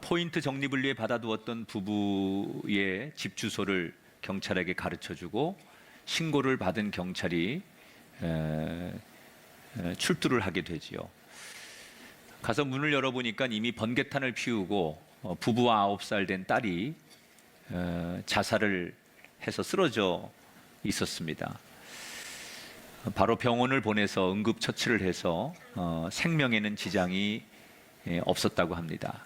포인트 적립을 위해 받아두었던 부부의 집 주소를 경찰에게 가르쳐주고 신고를 받은 경찰이 출두를 하게 되지요. 가서 문을 열어보니까 이미 번개탄을 피우고 부부와 9살 된 딸이 자살을 해서 쓰러져 있었습니다. 바로 병원을 보내서 응급처치를 해서 생명에는 지장이 없었다고 합니다.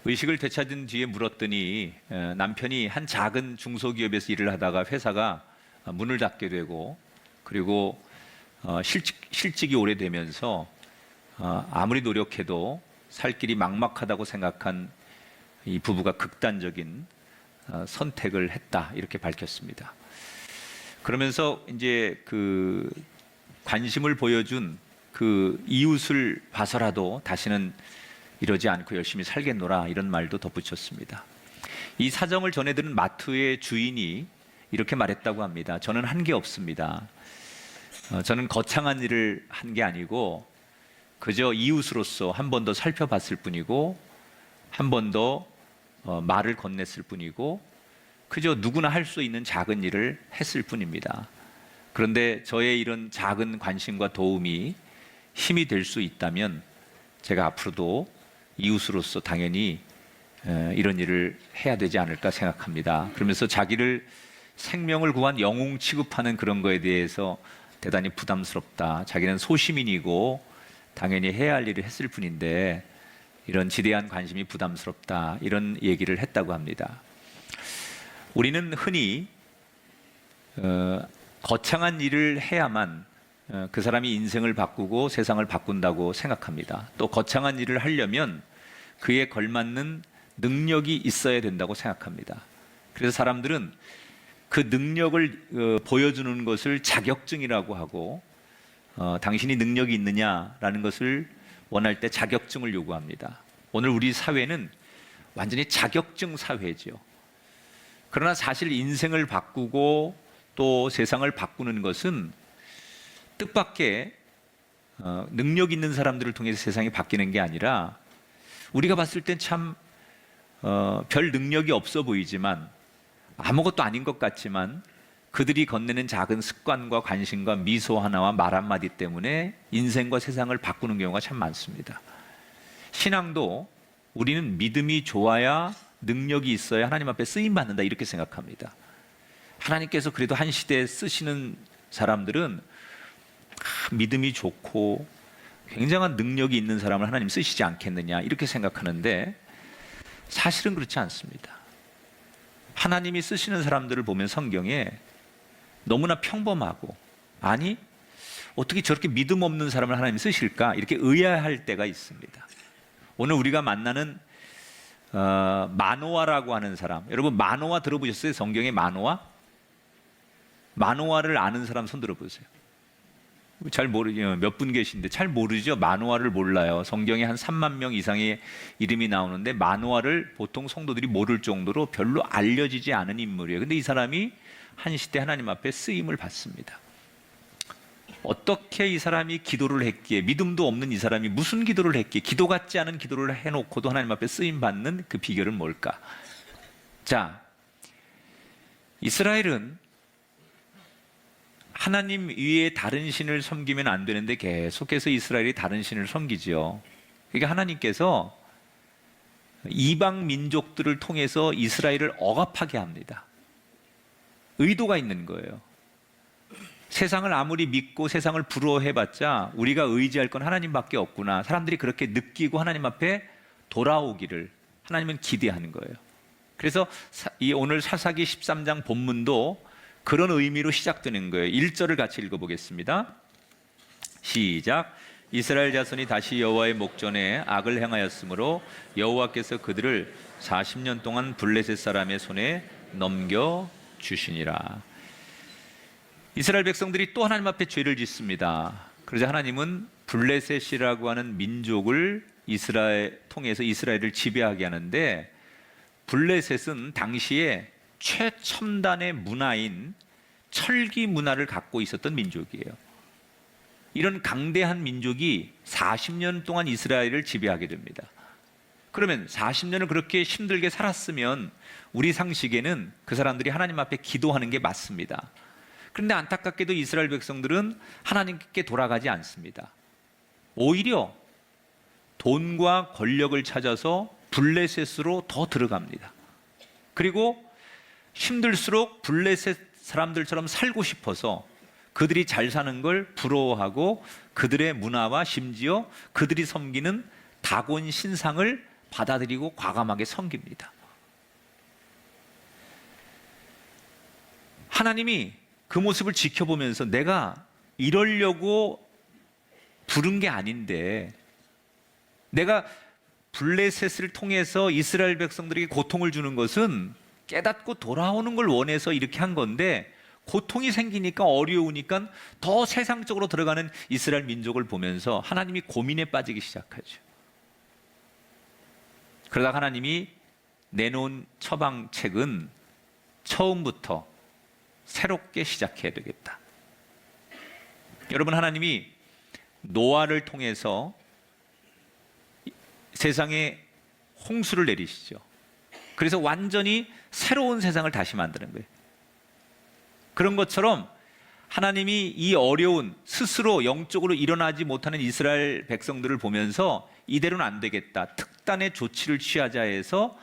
의식을 되찾은 뒤에 물었더니 남편이 한 작은 중소기업에서 일을 하다가 회사가 문을 닫게 되고 그리고 실직이 오래되면서 아무리 노력해도 살 길이 막막하다고 생각한 이 부부가 극단적인 선택을 했다 이렇게 밝혔습니다. 그러면서 이제 그 관심을 보여준 그 이웃을 봐서라도 다시는 이러지 않고 열심히 살겠노라 이런 말도 덧붙였습니다. 이 사정을 전해들은 마트의 주인이 이렇게 말했다고 합니다. 저는 한 게 없습니다. 저는 거창한 일을 한 게 아니고 그저 이웃으로서 한 번 더 살펴봤을 뿐이고 한 번 더 말을 건넸을 뿐이고 그저 누구나 할 수 있는 작은 일을 했을 뿐입니다. 그런데 저의 이런 작은 관심과 도움이 힘이 될 수 있다면 제가 앞으로도 이웃으로서 당연히 이런 일을 해야 되지 않을까 생각합니다. 그러면서 자기를 생명을 구한 영웅 취급하는 그런 거에 대해서 대단히 부담스럽다. 자기는 소시민이고 당연히 해야 할 일을 했을 뿐인데 이런 지대한 관심이 부담스럽다. 이런 얘기를 했다고 합니다. 우리는 흔히 거창한 일을 해야만 그 사람이 인생을 바꾸고 세상을 바꾼다고 생각합니다. 또 거창한 일을 하려면 그에 걸맞는 능력이 있어야 된다고 생각합니다. 그래서 사람들은 그 능력을 보여주는 것을 자격증이라고 하고 당신이 능력이 있느냐라는 것을 원할 때 자격증을 요구합니다. 오늘 우리 사회는 완전히 자격증 사회죠. 그러나 사실 인생을 바꾸고 또 세상을 바꾸는 것은 뜻밖의 능력 있는 사람들을 통해서 세상이 바뀌는 게 아니라 우리가 봤을 땐 참 별 능력이 없어 보이지만 아무것도 아닌 것 같지만 그들이 건네는 작은 습관과 관심과 미소 하나와 말 한마디 때문에 인생과 세상을 바꾸는 경우가 참 많습니다. 신앙도 우리는 믿음이 좋아야 능력이 있어야 하나님 앞에 쓰임받는다 이렇게 생각합니다. 하나님께서 그래도 한 시대에 쓰시는 사람들은 믿음이 좋고 굉장한 능력이 있는 사람을 하나님 쓰시지 않겠느냐 이렇게 생각하는데 사실은 그렇지 않습니다. 하나님이 쓰시는 사람들을 보면 성경에 너무나 평범하고 아니 어떻게 저렇게 믿음 없는 사람을 하나님이 쓰실까 이렇게 의아할 때가 있습니다. 오늘 우리가 만나는 마노아라고 하는 사람, 여러분 마노아 들어보셨어요? 성경에 마노아? 마노아를 아는 사람 손 들어보세요. 잘 모르죠. 몇 분 계신데 잘 모르죠. 마노아를 몰라요. 성경에 한 3만 명 이상의 이름이 나오는데 마노아를 보통 성도들이 모를 정도로 별로 알려지지 않은 인물이에요. 근데 이 사람이 한 시대 하나님 앞에 쓰임을 받습니다. 어떻게 이 사람이 기도를 했기에, 믿음도 없는 이 사람이 무슨 기도를 했기에, 기도 같지 않은 기도를 해놓고도 하나님 앞에 쓰임 받는 그 비결은 뭘까? 자, 이스라엘은 하나님 위에 다른 신을 섬기면 안 되는데 계속해서 이스라엘이 다른 신을 섬기지요. 그러니까 하나님께서 이방 민족들을 통해서 이스라엘을 억압하게 합니다. 의도가 있는 거예요. 세상을 아무리 믿고 세상을 부러워해봤자 우리가 의지할 건 하나님밖에 없구나. 사람들이 그렇게 느끼고 하나님 앞에 돌아오기를 하나님은 기대하는 거예요. 그래서 이 오늘 사사기 13장 본문도 그런 의미로 시작되는 거예요. 1절을 같이 읽어보겠습니다. 시작. 이스라엘 자손이 다시 여호와의 목전에 악을 행하였으므로 여호와께서 그들을 40년 동안 블레셋 사람의 손에 넘겨주시니라. 이스라엘 백성들이 또 하나님 앞에 죄를 짓습니다. 그러자 하나님은 블레셋이라고 하는 민족을 이스라엘 통해서 이스라엘을 지배하게 하는데 블레셋은 당시에 최첨단의 문화인 철기 문화를 갖고 있었던 민족이에요. 이런 강대한 민족이 40년 동안 이스라엘을 지배하게 됩니다. 그러면 40년을 그렇게 힘들게 살았으면 우리 상식에는 그 사람들이 하나님 앞에 기도하는 게 맞습니다. 그런데 안타깝게도 이스라엘 백성들은 하나님께 돌아가지 않습니다. 오히려 돈과 권력을 찾아서 블레셋으로 더 들어갑니다. 그리고 힘들수록 블레셋 사람들처럼 살고 싶어서 그들이 잘 사는 걸 부러워하고 그들의 문화와 심지어 그들이 섬기는 다곤 신상을 받아들이고 과감하게 섬깁니다. 하나님이 그 모습을 지켜보면서 내가 이러려고 부른 게 아닌데, 내가 블레셋을 통해서 이스라엘 백성들에게 고통을 주는 것은 깨닫고 돌아오는 걸 원해서 이렇게 한 건데, 고통이 생기니까 어려우니까 더 세상적으로 들어가는 이스라엘 민족을 보면서 하나님이 고민에 빠지기 시작하죠. 그러다 하나님이 내놓은 처방책은 처음부터 새롭게 시작해야 되겠다. 여러분, 하나님이 노아를 통해서 세상에 홍수를 내리시죠. 그래서 완전히 새로운 세상을 다시 만드는 거예요. 그런 것처럼 하나님이 이 어려운, 스스로 영적으로 일어나지 못하는 이스라엘 백성들을 보면서 이대로는 안 되겠다, 특단의 조치를 취하자 해서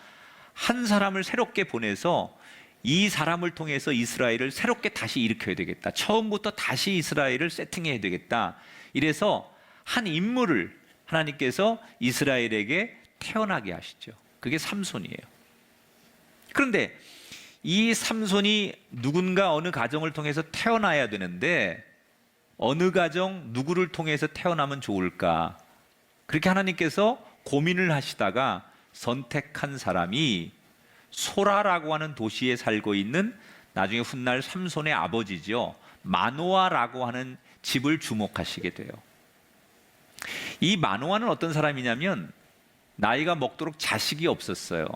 한 사람을 새롭게 보내서 이 사람을 통해서 이스라엘을 새롭게 다시 일으켜야 되겠다, 처음부터 다시 이스라엘을 세팅해야 되겠다, 이래서 한 인물을 하나님께서 이스라엘에게 태어나게 하시죠. 그게 삼손이에요. 그런데 이 삼손이 누군가 어느 가정을 통해서 태어나야 되는데 어느 가정 누구를 통해서 태어나면 좋을까, 그렇게 하나님께서 고민을 하시다가 선택한 사람이 소라라고 하는 도시에 살고 있는 나중에 훗날 삼손의 아버지죠, 마노아라고 하는 집을 주목하시게 돼요. 이 마노아는 어떤 사람이냐면 나이가 먹도록 자식이 없었어요.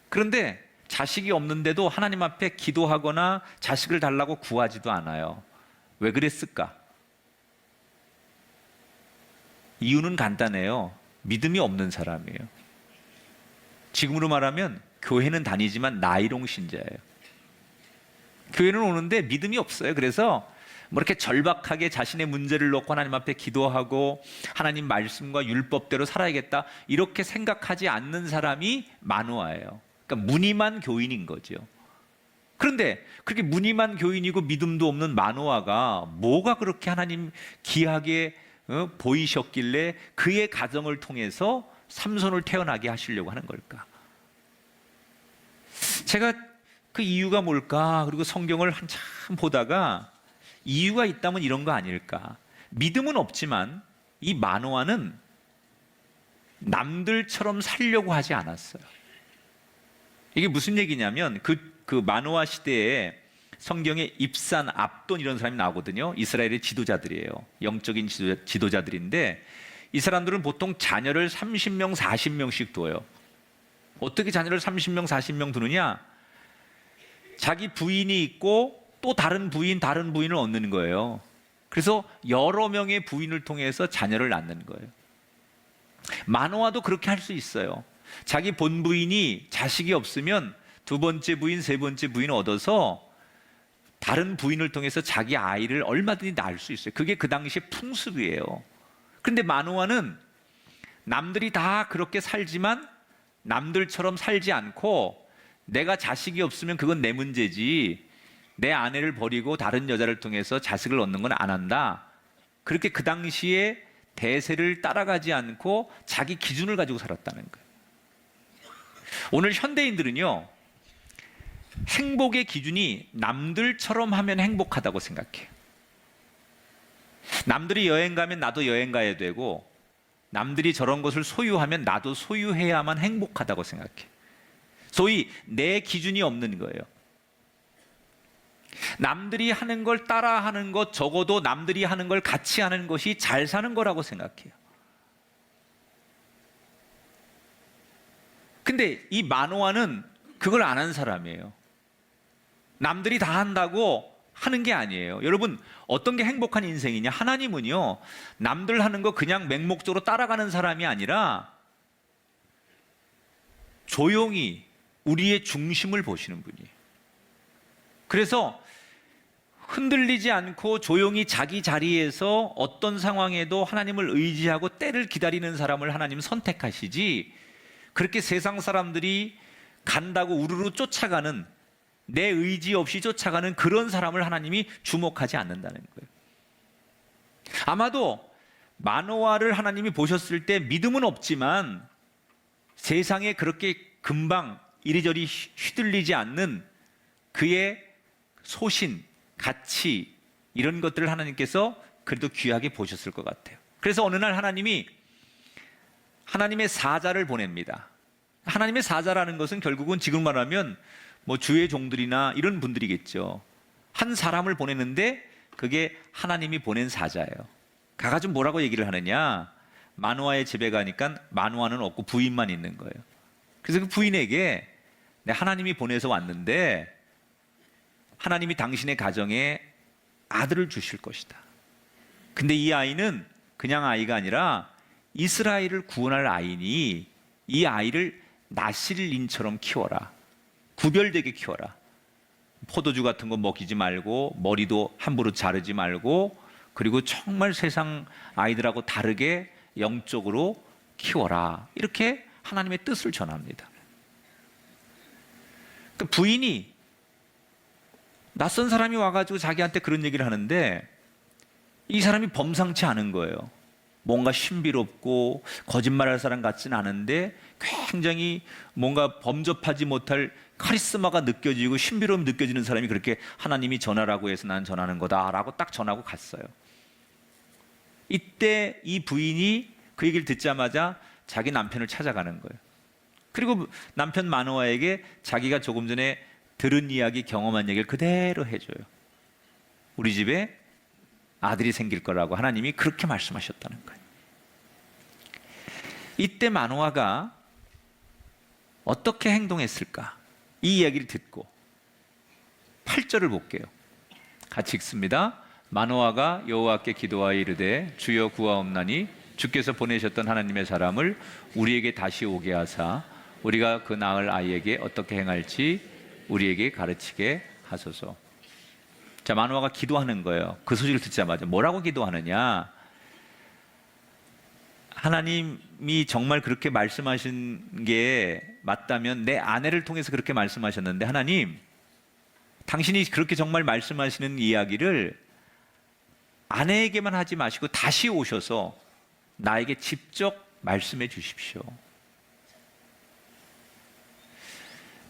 그런데 자식이 없는데도 하나님 앞에 기도하거나 자식을 달라고 구하지도 않아요. 왜 그랬을까? 이유는 간단해요. 믿음이 없는 사람이에요. 지금으로 말하면 교회는 다니지만 나이롱 신자예요. 교회는 오는데 믿음이 없어요. 그래서 뭐 이렇게 절박하게 자신의 문제를 놓고 하나님 앞에 기도하고 하나님 말씀과 율법대로 살아야겠다, 이렇게 생각하지 않는 사람이 마노아예요. 그러니까 무늬만 교인인 거죠. 그런데 그렇게 무늬만 교인이고 믿음도 없는 마노아가 뭐가 그렇게 하나님 귀하게 보이셨길래 그의 가정을 통해서 삼손을 태어나게 하시려고 하는 걸까? 제가 그 이유가 뭘까? 그리고 성경을 한참 보다가 이유가 있다면 이런 거 아닐까? 믿음은 없지만 이 마노아는 남들처럼 살려고 하지 않았어요. 이게 무슨 얘기냐면 그 마노아 시대에 성경에 입산, 압돈 이런 사람이 나오거든요. 이스라엘의 지도자들이에요. 영적인 지도자들인데 이 사람들은 보통 자녀를 30명, 40명씩 둬요. 어떻게 자녀를 30명, 40명 두느냐? 자기 부인이 있고 또 다른 부인을 얻는 거예요. 그래서 여러 명의 부인을 통해서 자녀를 낳는 거예요. 마노아도 그렇게 할 수 있어요. 자기 본부인이 자식이 없으면 두 번째 부인, 세 번째 부인을 얻어서 다른 부인을 통해서 자기 아이를 얼마든지 낳을 수 있어요. 그게 그 당시의 풍습이에요. 그런데 마노아는 남들이 다 그렇게 살지만 남들처럼 살지 않고, 내가 자식이 없으면 그건 내 문제지, 내 아내를 버리고 다른 여자를 통해서 자식을 얻는 건 안 한다, 그렇게 그 당시에 대세를 따라가지 않고 자기 기준을 가지고 살았다는 거예요. 오늘 현대인들은요, 행복의 기준이 남들처럼 하면 행복하다고 생각해요. 남들이 여행 가면 나도 여행 가야 되고, 남들이 저런 것을 소유하면 나도 소유해야만 행복하다고 생각해요. 소위 내 기준이 없는 거예요. 남들이 하는 걸 따라하는 것, 적어도 남들이 하는 걸 같이 하는 것이 잘 사는 거라고 생각해요. 근데 이 마노아는 그걸 안 한 사람이에요. 남들이 다 한다고 하는 게 아니에요. 여러분, 어떤 게 행복한 인생이냐? 하나님은요, 남들 하는 거 그냥 맹목적으로 따라가는 사람이 아니라 조용히 우리의 중심을 보시는 분이에요. 그래서 흔들리지 않고 조용히 자기 자리에서 어떤 상황에도 하나님을 의지하고 때를 기다리는 사람을 하나님 선택하시지, 그렇게 세상 사람들이 간다고 우르르 쫓아가는, 내 의지 없이 쫓아가는 그런 사람을 하나님이 주목하지 않는다는 거예요. 아마도 마노아를 하나님이 보셨을 때 믿음은 없지만 세상에 그렇게 금방 이리저리 휘둘리지 않는 그의 소신, 가치, 이런 것들을 하나님께서 그래도 귀하게 보셨을 것 같아요. 그래서 어느 날 하나님이 하나님의 사자를 보냅니다. 하나님의 사자라는 것은 결국은 지금 말하면 뭐 주의 종들이나 이런 분들이겠죠. 한 사람을 보냈는데 그게 하나님이 보낸 사자예요. 가가지고 뭐라고 얘기를 하느냐, 마노아의 집에 가니까 마노아는 없고 부인만 있는 거예요. 그래서 그 부인에게 하나님이 보내서 왔는데 하나님이 당신의 가정에 아들을 주실 것이다. 근데 이 아이는 그냥 아이가 아니라 이스라엘을 구원할 아이니 이 아이를 나실린처럼 키워라. 구별되게 키워라. 포도주 같은 거 먹이지 말고 머리도 함부로 자르지 말고, 그리고 정말 세상 아이들하고 다르게 영적으로 키워라. 이렇게 하나님의 뜻을 전합니다. 그 부인이 낯선 사람이 와가지고 자기한테 그런 얘기를 하는데 이 사람이 범상치 않은 거예요. 뭔가 신비롭고 거짓말할 사람 같지는 않은데 굉장히 뭔가 범접하지 못할 카리스마가 느껴지고 신비로움이 느껴지는 사람이 그렇게 하나님이 전하라고 해서 난 전하는 거다라고 딱 전하고 갔어요. 이때 이 부인이 그 얘기를 듣자마자 자기 남편을 찾아가는 거예요. 그리고 남편 마노아에게 자기가 조금 전에 들은 이야기, 경험한 얘기를 그대로 해줘요. 우리 집에 아들이 생길 거라고 하나님이 그렇게 말씀하셨다는 거예요. 이때 마노아가 어떻게 행동했을까? 이 이야기를 듣고 8절을 볼게요. 같이 읽습니다. 마노아가 여호와께 기도하여 이르되 주여 구하옵나니 주께서 보내셨던 하나님의 사람을 우리에게 다시 오게 하사 우리가 그 낳을 아이에게 어떻게 행할지 우리에게 가르치게 하소서. 자, 마노아가 기도하는 거예요. 그 소식을 듣자마자 뭐라고 기도하느냐? 하나님이 정말 그렇게 말씀하신 게 맞다면 내 아내를 통해서 그렇게 말씀하셨는데, 하나님, 당신이 그렇게 정말 말씀하시는 이야기를 아내에게만 하지 마시고 다시 오셔서 나에게 직접 말씀해 주십시오.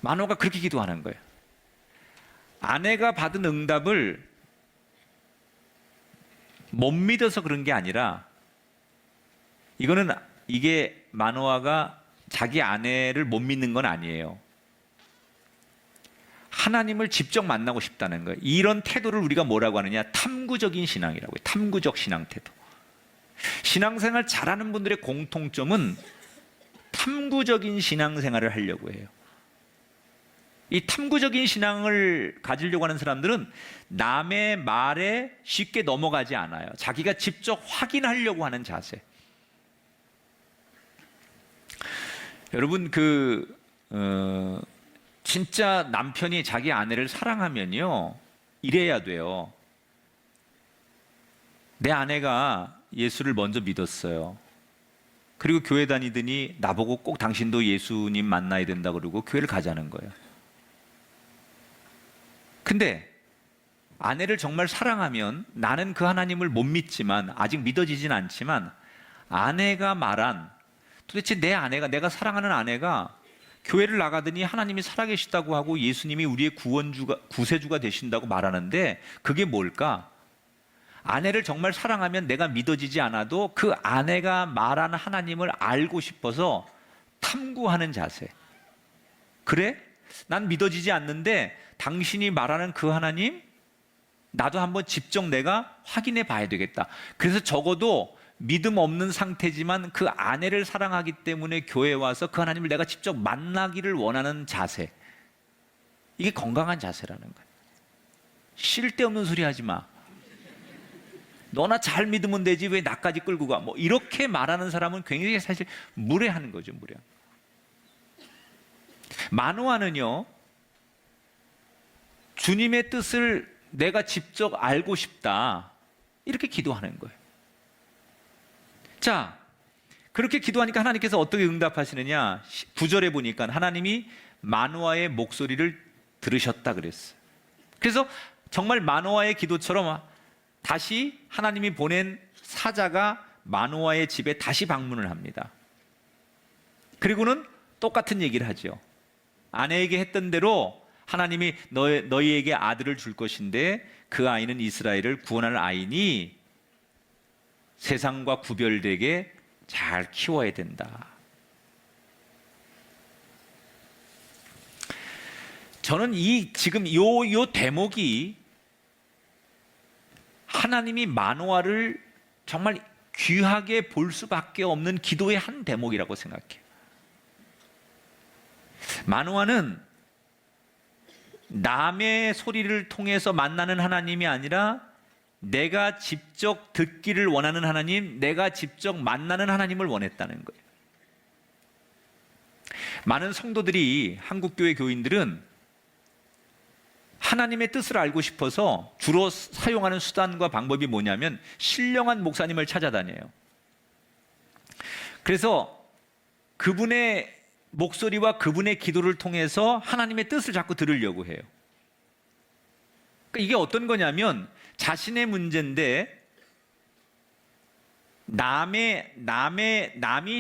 마노아가 그렇게 기도하는 거예요. 아내가 받은 응답을 못 믿어서 그런 게 아니라, 이게 마노아가 자기 아내를 못 믿는 건 아니에요. 하나님을 직접 만나고 싶다는 거예요. 이런 태도를 우리가 뭐라고 하느냐? 탐구적인 신앙이라고 해요. 탐구적 신앙 태도. 신앙생활 잘하는 분들의 공통점은 탐구적인 신앙생활을 하려고 해요. 이 탐구적인 신앙을 가지려고 하는 사람들은 남의 말에 쉽게 넘어가지 않아요. 자기가 직접 확인하려고 하는 자세. 여러분, 진짜 남편이 자기 아내를 사랑하면요, 이래야 돼요. 내 아내가 예수를 먼저 믿었어요. 그리고 교회 다니더니 나보고 꼭 당신도 예수님 만나야 된다 그러고 교회를 가자는 거예요. 근데 아내를 정말 사랑하면 나는 그 하나님을 못 믿지만, 아직 믿어지진 않지만, 아내가 말한, 도대체 내 아내가, 내가 사랑하는 아내가 교회를 나가더니 하나님이 살아계시다고 하고 예수님이 우리의 구세주가 되신다고 말하는데 그게 뭘까? 아내를 정말 사랑하면 내가 믿어지지 않아도 그 아내가 말하는 하나님을 알고 싶어서 탐구하는 자세. 그래? 난 믿어지지 않는데 당신이 말하는 그 하나님, 나도 한번 직접 내가 확인해 봐야 되겠다. 그래서 적어도 믿음 없는 상태지만 그 아내를 사랑하기 때문에 교회에 와서 그 하나님을 내가 직접 만나기를 원하는 자세. 이게 건강한 자세라는 거예요. 쓸데없는 소리 하지 마. 너나 잘 믿으면 되지 왜 나까지 끌고 가. 뭐 이렇게 말하는 사람은 굉장히 사실 무례한 거죠, 무례. 마노아는요, 주님의 뜻을 내가 직접 알고 싶다, 이렇게 기도하는 거예요. 자, 그렇게 기도하니까 하나님께서 어떻게 응답하시느냐? 9절에 보니까 하나님이 마노아의 목소리를 들으셨다 그랬어요. 그래서 정말 마노아의 기도처럼 다시 하나님이 보낸 사자가 마노아의 집에 다시 방문을 합니다. 그리고는 똑같은 얘기를 하죠. 아내에게 했던 대로 하나님이 너희에게 아들을 줄 것인데 그 아이는 이스라엘을 구원할 아이니 세상과 구별되게 잘 키워야 된다. 저는 지금 요 대목이 하나님이 마노아를 정말 귀하게 볼 수밖에 없는 기도의 한 대목이라고 생각해요. 마노아는 남의 소리를 통해서 만나는 하나님이 아니라 내가 직접 듣기를 원하는 하나님, 내가 직접 만나는 하나님을 원했다는 거예요. 많은 성도들이, 한국교회 교인들은 하나님의 뜻을 알고 싶어서 주로 사용하는 수단과 방법이 뭐냐면 신령한 목사님을 찾아다녀요. 그래서 그분의 목소리와 그분의 기도를 통해서 하나님의 뜻을 자꾸 들으려고 해요. 그러니까 이게 어떤 거냐면 자신의 문제인데 남이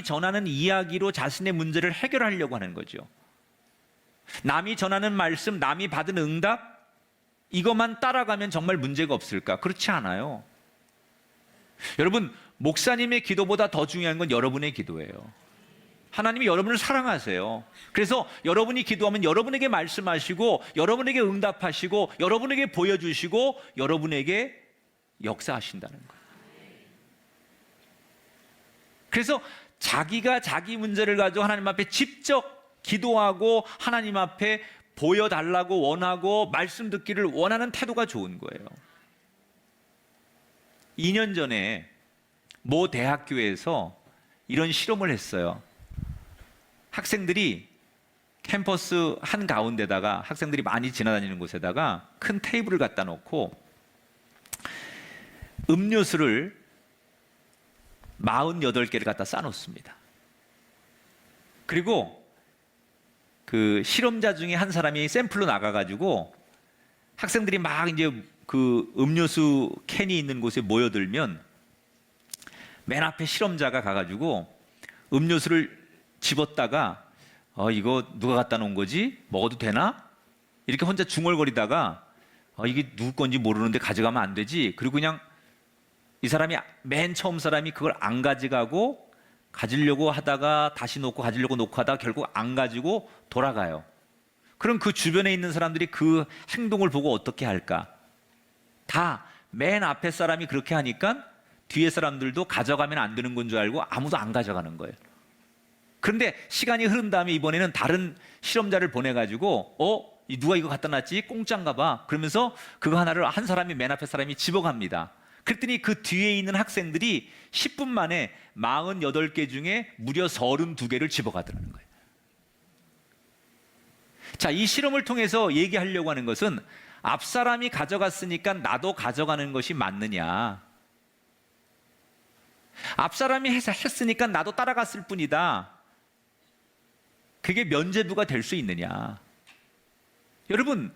전하는 이야기로 자신의 문제를 해결하려고 하는 거죠. 남이 전하는 말씀, 남이 받은 응답, 이것만 따라가면 정말 문제가 없을까? 그렇지 않아요. 여러분, 목사님의 기도보다 더 중요한 건 여러분의 기도예요. 하나님이 여러분을 사랑하세요. 그래서 여러분이 기도하면 여러분에게 말씀하시고 여러분에게 응답하시고 여러분에게 보여주시고 여러분에게 역사하신다는 거예요. 그래서 자기가 자기 문제를 가지고 하나님 앞에 직접 기도하고 하나님 앞에 보여달라고 원하고 말씀 듣기를 원하는 태도가 좋은 거예요. 2년 전에 모 대학교에서 이런 실험을 했어요. 학생들이 캠퍼스 한가운데다가 학생들이 많이 지나다니는 곳에다가 큰 테이블을 갖다 놓고 음료수를 48개를 갖다 쌓아놓습니다. 그리고 그 실험자 중에 한 사람이 샘플로 나가가지고 학생들이 막 이제 그 음료수 캔이 있는 곳에 모여들면 맨 앞에 실험자가 가가지고 음료수를 집었다가 이거 누가 갖다 놓은 거지? 먹어도 되나? 이렇게 혼자 중얼거리다가 이게 누구 건지 모르는데 가져가면 안 되지. 그리고 그냥 이 사람이 맨 처음 사람이 그걸 안 가져가고 가지려고 하다가 다시 놓고 가지려고 놓고 하다가 결국 안 가지고 돌아가요. 그럼 그 주변에 있는 사람들이 그 행동을 보고 어떻게 할까? 다 맨 앞에 사람이 그렇게 하니까 뒤에 사람들도 가져가면 안 되는 건 줄 알고 아무도 안 가져가는 거예요. 그런데 시간이 흐른 다음에 이번에는 다른 실험자를 보내가지고 누가 이거 갖다 놨지? 공짜인가 봐. 그러면서 그거 하나를 한 사람이 맨 앞에 사람이 집어갑니다. 그랬더니 그 뒤에 있는 학생들이 10분 만에 48개 중에 무려 32개를 집어가더라는 거예요. 자, 이 실험을 통해서 얘기하려고 하는 것은 앞 사람이 가져갔으니까 나도 가져가는 것이 맞느냐? 앞 사람이 했으니까 나도 따라갔을 뿐이다. 그게 면죄부가 될 수 있느냐? 여러분,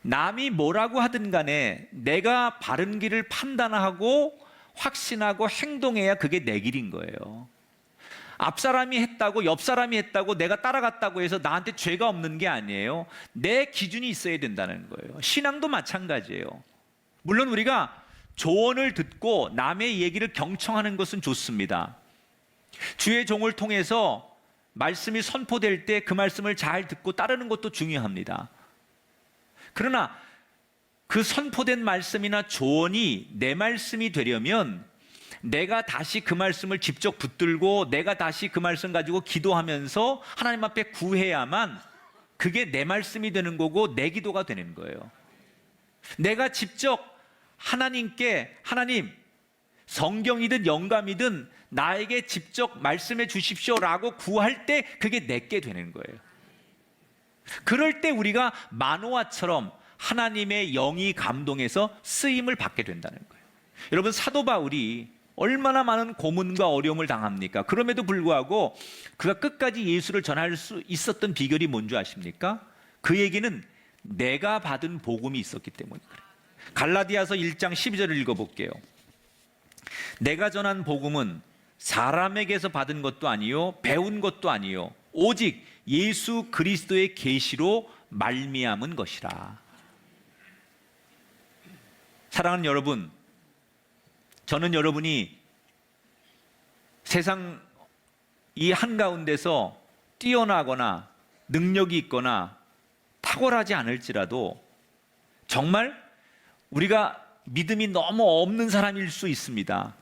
남이 뭐라고 하든 간에 내가 바른 길을 판단하고 확신하고 행동해야 그게 내 길인 거예요. 앞 사람이 했다고 옆 사람이 했다고 내가 따라갔다고 해서 나한테 죄가 없는 게 아니에요. 내 기준이 있어야 된다는 거예요. 신앙도 마찬가지예요. 물론 우리가 조언을 듣고 남의 얘기를 경청하는 것은 좋습니다. 주의 종을 통해서 말씀이 선포될 때 그 말씀을 잘 듣고 따르는 것도 중요합니다. 그러나 그 선포된 말씀이나 조언이 내 말씀이 되려면 내가 다시 그 말씀을 직접 붙들고 내가 다시 그 말씀 가지고 기도하면서 하나님 앞에 구해야만 그게 내 말씀이 되는 거고 내 기도가 되는 거예요. 내가 직접 하나님께 하나님 성경이든 영감이든 나에게 직접 말씀해 주십시오라고 구할 때 그게 내게 되는 거예요. 그럴 때 우리가 마노아처럼 하나님의 영이 감동해서 쓰임을 받게 된다는 거예요. 여러분, 사도 바울이 얼마나 많은 고문과 어려움을 당합니까? 그럼에도 불구하고 그가 끝까지 예수를 전할 수 있었던 비결이 뭔지 아십니까? 그 얘기는 내가 받은 복음이 있었기 때문에 그래요. 갈라디아서 1장 12절을 읽어볼게요. 내가 전한 복음은 사람에게서 받은 것도 아니요 배운 것도 아니요 오직 예수 그리스도의 계시로 말미암은 것이라. 사랑하는 여러분, 저는 여러분이 세상 이 한가운데서 뛰어나거나 능력이 있거나 탁월하지 않을지라도 정말 우리가 믿음이 너무 없는 사람일 수 있습니다.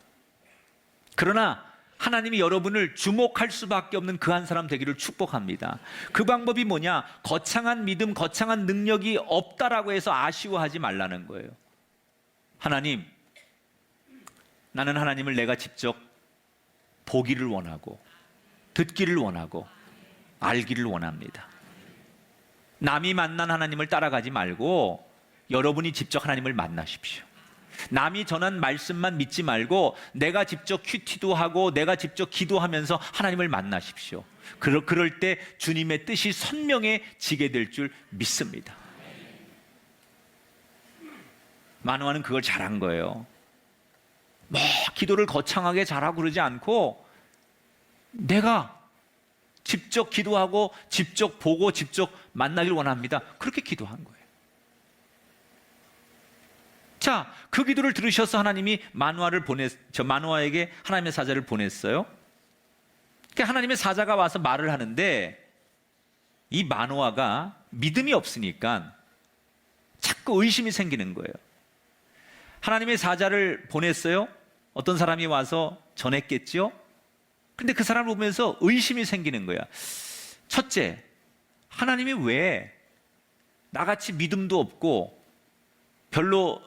그러나 하나님이 여러분을 주목할 수밖에 없는 그 한 사람 되기를 축복합니다. 그 방법이 뭐냐? 거창한 믿음, 거창한 능력이 없다라고 해서 아쉬워하지 말라는 거예요. 하나님, 나는 하나님을 내가 직접 보기를 원하고 듣기를 원하고 알기를 원합니다. 남이 만난 하나님을 따라가지 말고 여러분이 직접 하나님을 만나십시오. 남이 전한 말씀만 믿지 말고 내가 직접 큐티도 하고 내가 직접 기도하면서 하나님을 만나십시오. 그럴 때 주님의 뜻이 선명해지게 될 줄 믿습니다. 마노아는 그걸 잘한 거예요. 뭐 기도를 거창하게 잘하고 그러지 않고 내가 직접 기도하고 직접 보고 직접 만나길 원합니다. 그렇게 기도한 거예요. 자, 그 기도를 들으셔서 하나님이 마노아에게 하나님의 사자를 보냈어요. 그러니까 하나님의 사자가 와서 말을 하는데 이 마노아가 믿음이 없으니까 자꾸 의심이 생기는 거예요. 하나님의 사자를 보냈어요. 어떤 사람이 와서 전했겠죠. 근데 그 사람을 보면서 의심이 생기는 거야. 첫째, 하나님이 왜 나같이 믿음도 없고 별로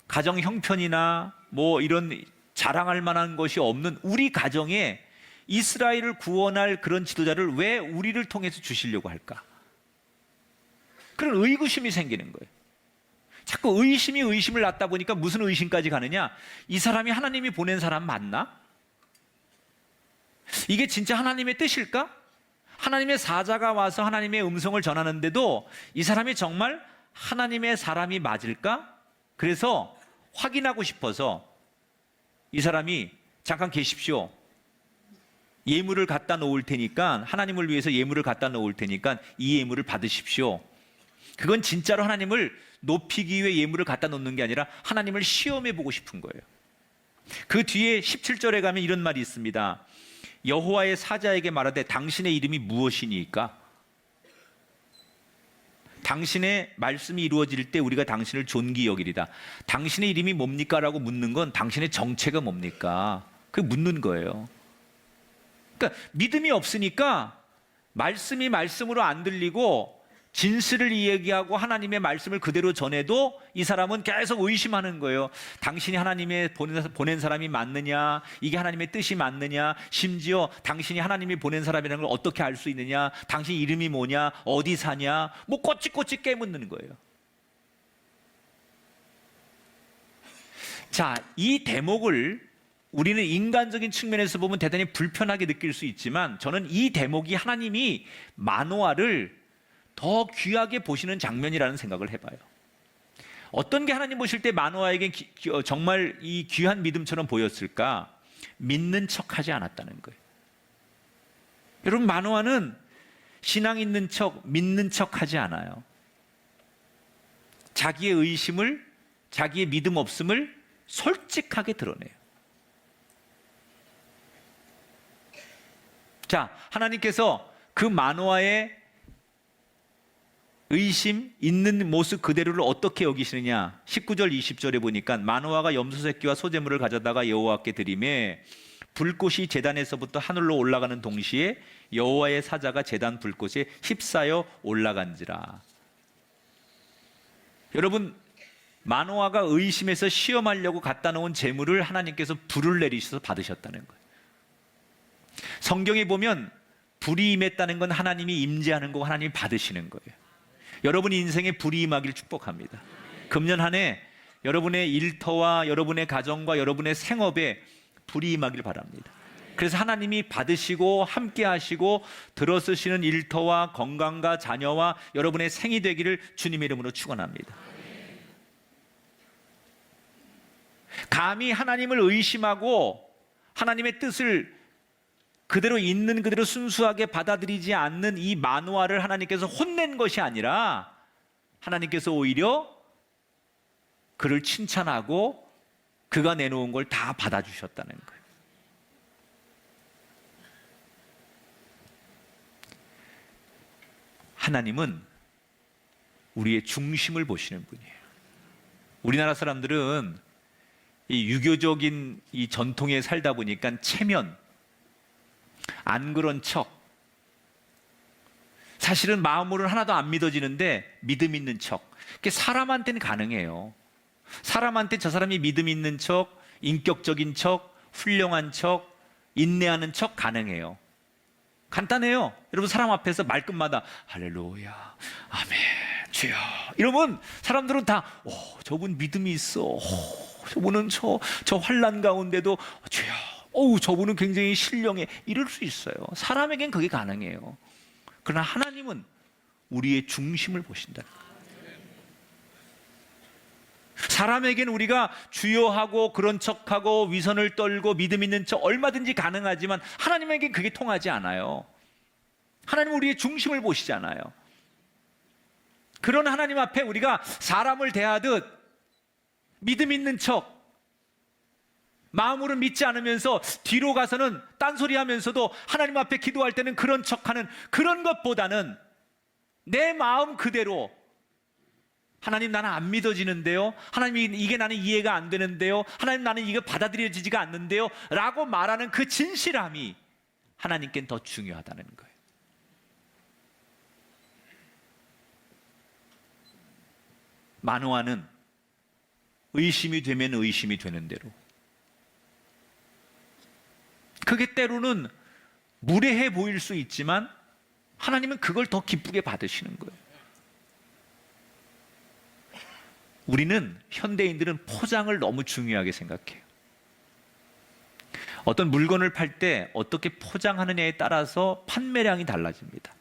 가정 형편이나 뭐 이런 자랑할 만한 것이 없는 우리 가정에 이스라엘을 구원할 그런 지도자를 왜 우리를 통해서 주시려고 할까? 그런 의구심이 생기는 거예요. 자꾸 의심이 의심을 낳다 보니까 무슨 의심까지 가느냐? 이 사람이 하나님이 보낸 사람 맞나? 이게 진짜 하나님의 뜻일까? 하나님의 사자가 와서 하나님의 음성을 전하는데도 이 사람이 정말 하나님의 사람이 맞을까? 그래서 확인하고 싶어서 이 사람이 잠깐 계십시오. 예물을 갖다 놓을 테니까, 하나님을 위해서 예물을 갖다 놓을 테니까 이 예물을 받으십시오. 그건 진짜로 하나님을 높이기 위해 예물을 갖다 놓는 게 아니라 하나님을 시험해 보고 싶은 거예요. 그 뒤에 17절에 가면 이런 말이 있습니다. 여호와의 사자에게 말하되 당신의 이름이 무엇이니까? 당신의 말씀이 이루어질 때 우리가 당신을 존귀 여기리다. 당신의 이름이 뭡니까? 라고 묻는 건 당신의 정체가 뭡니까? 그게 묻는 거예요. 그러니까 믿음이 없으니까 말씀이 말씀으로 안 들리고 진실을 이야기하고 하나님의 말씀을 그대로 전해도 이 사람은 계속 의심하는 거예요. 당신이 하나님의 보낸 사람이 맞느냐? 이게 하나님의 뜻이 맞느냐? 심지어 당신이 하나님이 보낸 사람이라는 걸 어떻게 알 수 있느냐? 당신 이름이 뭐냐? 어디 사냐? 뭐 꼬치꼬치 깨묻는 거예요. 자, 이 대목을 우리는 인간적인 측면에서 보면 대단히 불편하게 느낄 수 있지만 저는 이 대목이 하나님이 마노아를 더 귀하게 보시는 장면이라는 생각을 해봐요. 어떤 게 하나님 보실 때 마노아에게 정말 이 귀한 믿음처럼 보였을까? 믿는 척하지 않았다는 거예요. 여러분, 마노아는 신앙 있는 척, 믿는 척하지 않아요. 자기의 의심을, 자기의 믿음 없음을 솔직하게 드러내요. 자, 하나님께서 그 마노아의 의심 있는 모습 그대로를 어떻게 여기시느냐? 19절 20절에 보니까 마노아가 염소 새끼와 소제물을 가져다가 여호와께 드리매 불꽃이 제단에서부터 하늘로 올라가는 동시에 여호와의 사자가 제단 불꽃에 휩싸여 올라간지라. 여러분, 마노아가 의심해서 시험하려고 갖다 놓은 제물을 하나님께서 불을 내리셔서 받으셨다는 거예요. 성경에 보면 불이 임했다는 건 하나님이 임재하는 거고 하나님이 받으시는 거예요. 여러분의 인생에 불이 임하기를 축복합니다. 금년 한 해 여러분의 일터와 여러분의 가정과 여러분의 생업에 불이 임하기를 바랍니다. 그래서 하나님이 받으시고 함께 하시고 들어쓰시는 일터와 건강과 자녀와 여러분의 생이 되기를 주님의 이름으로 축원합니다. 감히 하나님을 의심하고 하나님의 뜻을 그대로 있는 그대로 순수하게 받아들이지 않는 이 마누아를 하나님께서 혼낸 것이 아니라 하나님께서 오히려 그를 칭찬하고 그가 내놓은 걸 다 받아주셨다는 거예요. 하나님은 우리의 중심을 보시는 분이에요. 우리나라 사람들은 이 유교적인 이 전통에 살다 보니까 체면, 안 그런 척, 사실은 마음으로는 하나도 안 믿어지는데 믿음 있는 척, 그게 사람한테는 가능해요. 사람한테 저 사람이 믿음 있는 척, 인격적인 척, 훌륭한 척, 인내하는 척 가능해요. 간단해요. 여러분, 사람 앞에서 말끝마다 할렐루야, 아멘, 주여 이러면 사람들은 다 저분 믿음이 있어, 저분은 저 환난 가운데도 주여, 저분은 굉장히 신령해, 이럴 수 있어요. 사람에겐 그게 가능해요. 그러나 하나님은 우리의 중심을 보신다. 사람에겐 우리가 주여하고 그런 척하고 위선을 떨고 믿음 있는 척 얼마든지 가능하지만 하나님에겐 그게 통하지 않아요. 하나님은 우리의 중심을 보시잖아요. 그런 하나님 앞에 우리가 사람을 대하듯 믿음 있는 척, 마음으로는 믿지 않으면서 뒤로 가서는 딴소리 하면서도 하나님 앞에 기도할 때는 그런 척하는 그런 것보다는 내 마음 그대로, 하나님 나는 안 믿어지는데요, 하나님 이게 나는 이해가 안 되는데요, 하나님 나는 이거 받아들여지지가 않는데요 라고 말하는 그 진실함이 하나님께는 더 중요하다는 거예요. 마노아는 의심이 되면 의심이 되는 대로, 그게 때로는 무례해 보일 수 있지만 하나님은 그걸 더 기쁘게 받으시는 거예요. 우리는, 현대인들은 포장을 너무 중요하게 생각해요. 어떤 물건을 팔 때 어떻게 포장하느냐에 따라서 판매량이 달라집니다.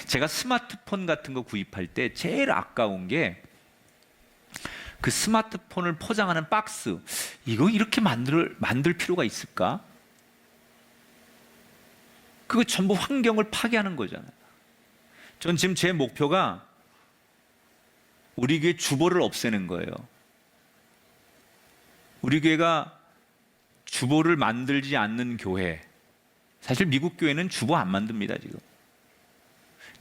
제가 스마트폰 같은 거 구입할 때 제일 아까운 게 그 스마트폰을 포장하는 박스, 이거 이렇게 만들 필요가 있을까? 그거 전부 환경을 파괴하는 거잖아요. 전 지금 제 목표가 우리 교회 주보를 없애는 거예요. 우리 교회가 주보를 만들지 않는 교회, 사실 미국 교회는 주보 안 만듭니다. 지금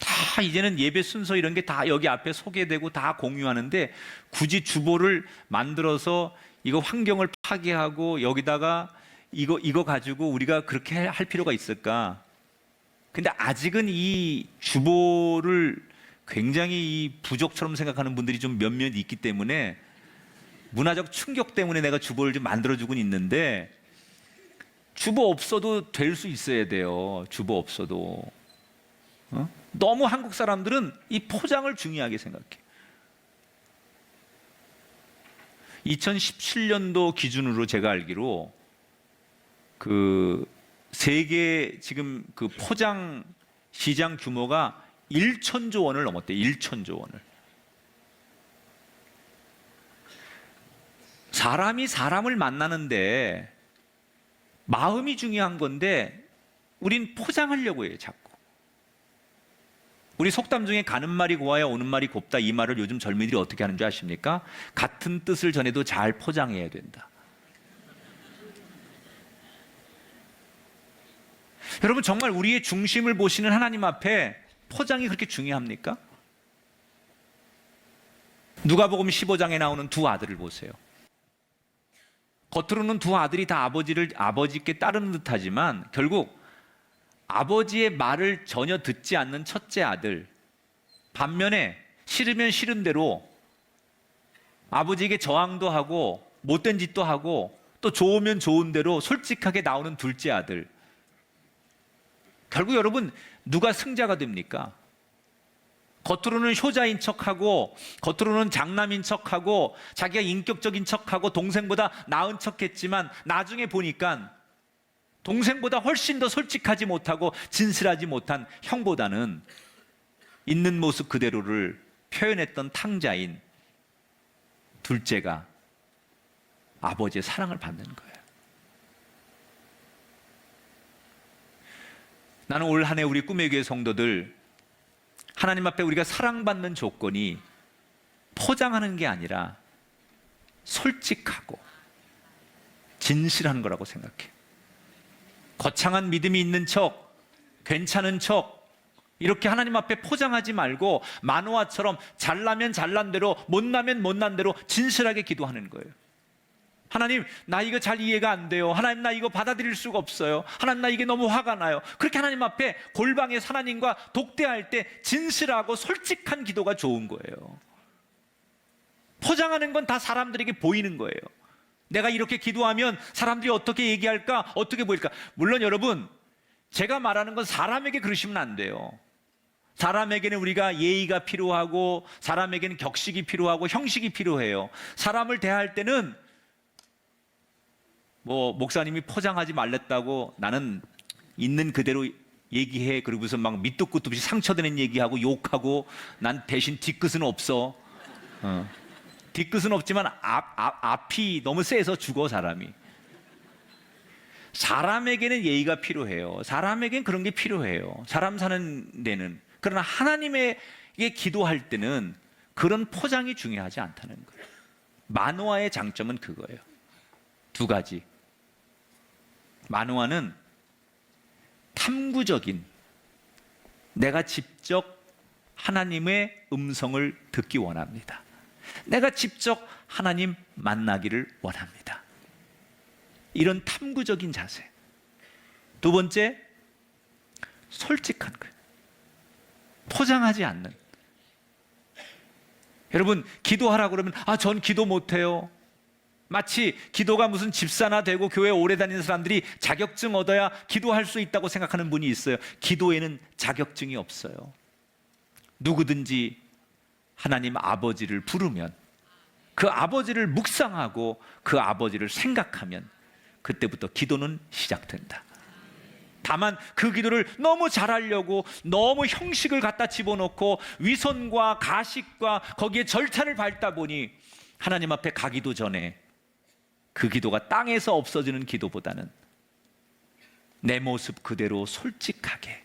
다 이제는 예배 순서 이런 게 다 여기 앞에 소개되고 다 공유하는데 굳이 주보를 만들어서 이거 환경을 파괴하고 여기다가 이거 가지고 우리가 그렇게 할 필요가 있을까? 근데 아직은 이 주보를 굉장히 부족처럼 생각하는 분들이 좀 몇몇 있기 때문에 문화적 충격 때문에 내가 주보를 좀 만들어주곤 있는데, 주보 없어도 될 수 있어야 돼요. 주보 없어도. 너무 한국 사람들은 이 포장을 중요하게 생각해. 2017년도 기준으로 제가 알기로 그 세계 지금 그 포장 시장 규모가 1천조 원을 넘었대요. 1천조 원을. 사람이 사람을 만나는데 마음이 중요한 건데 우린 포장하려고 해요, 자꾸. 우리 속담 중에 가는 말이 고와야 오는 말이 곱다, 이 말을 요즘 젊은이들이 어떻게 하는 줄 아십니까? 같은 뜻을 전해도 잘 포장해야 된다. 여러분, 정말 우리의 중심을 보시는 하나님 앞에 포장이 그렇게 중요합니까? 누가복음 15장에 나오는 두 아들을 보세요. 겉으로는 두 아들이 다 아버지께 따르는 듯하지만 결국 아버지의 말을 전혀 듣지 않는 첫째 아들, 반면에 싫으면 싫은 대로 아버지에게 저항도 하고 못된 짓도 하고 또 좋으면 좋은 대로 솔직하게 나오는 둘째 아들. 결국 여러분, 누가 승자가 됩니까? 겉으로는 효자인 척하고 겉으로는 장남인 척하고 자기가 인격적인 척하고 동생보다 나은 척했지만 나중에 보니까 동생보다 훨씬 더 솔직하지 못하고 진실하지 못한 형보다는 있는 모습 그대로를 표현했던 탕자인 둘째가 아버지의 사랑을 받는 거예요. 나는 올 한 해 우리 꿈의 교회 성도들, 하나님 앞에 우리가 사랑받는 조건이 포장하는 게 아니라 솔직하고 진실한 거라고 생각해. 거창한 믿음이 있는 척, 괜찮은 척 이렇게 하나님 앞에 포장하지 말고 마노아처럼 잘나면 잘난 대로, 못나면 못난 대로 진실하게 기도하는 거예요. 하나님, 나 이거 잘 이해가 안 돼요. 하나님, 나 이거 받아들일 수가 없어요. 하나님, 나 이게 너무 화가 나요. 그렇게 하나님 앞에 골방에 하나님과 독대할 때 진실하고 솔직한 기도가 좋은 거예요. 포장하는 건 다 사람들에게 보이는 거예요. 내가 이렇게 기도하면 사람들이 어떻게 얘기할까? 어떻게 보일까? 물론 여러분, 제가 말하는 건 사람에게 그러시면 안 돼요. 사람에게는 우리가 예의가 필요하고 사람에게는 격식이 필요하고 형식이 필요해요. 사람을 대할 때는 목사님이 포장하지 말랬다고 나는 있는 그대로 얘기해. 그리고서 막 밑도 끝도 없이 상처되는 얘기하고 욕하고 난 대신 뒤끝은 없어. 뒤끝은 없지만 앞이 너무 세서 죽어 사람이. 사람에게는 예의가 필요해요. 사람에게는 그런 게 필요해요. 사람 사는 데는. 그러나 하나님에게 기도할 때는 그런 포장이 중요하지 않다는 거예요. 마노아의 장점은 그거예요. 두 가지. 마노아는 탐구적인, 내가 직접 하나님의 음성을 듣기 원합니다. 내가 직접 하나님 만나기를 원합니다. 이런 탐구적인 자세. 두 번째, 솔직한 거예요. 포장하지 않는. 여러분, 기도하라고 그러면 전 기도 못해요. 마치 기도가 무슨 집사나 되고 교회 오래 다니는 사람들이 자격증 얻어야 기도할 수 있다고 생각하는 분이 있어요. 기도에는 자격증이 없어요. 누구든지 하나님 아버지를 부르면, 그 아버지를 묵상하고 그 아버지를 생각하면 그때부터 기도는 시작된다. 다만 그 기도를 너무 잘하려고 너무 형식을 갖다 집어넣고 위선과 가식과 거기에 절차를 밟다 보니 하나님 앞에 가기도 전에 그 기도가 땅에서 없어지는 기도보다는 내 모습 그대로 솔직하게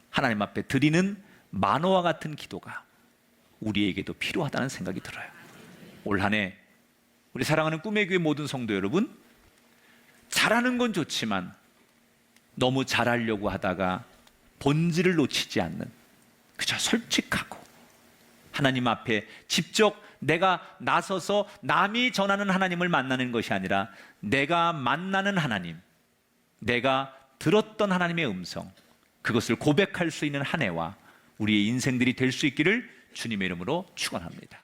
하나님 앞에 드리는 마노아 같은 기도가 우리에게도 필요하다는 생각이 들어요. 올 한 해 우리 사랑하는 꿈의 교회 모든 성도 여러분, 잘하는 건 좋지만 너무 잘하려고 하다가 본질을 놓치지 않는, 그저 솔직하고 하나님 앞에 직접 내가 나서서 남이 전하는 하나님을 만나는 것이 아니라 내가 만나는 하나님, 내가 들었던 하나님의 음성, 그것을 고백할 수 있는 한 해와 우리의 인생들이 될 수 있기를 주님의 이름으로 축원합니다.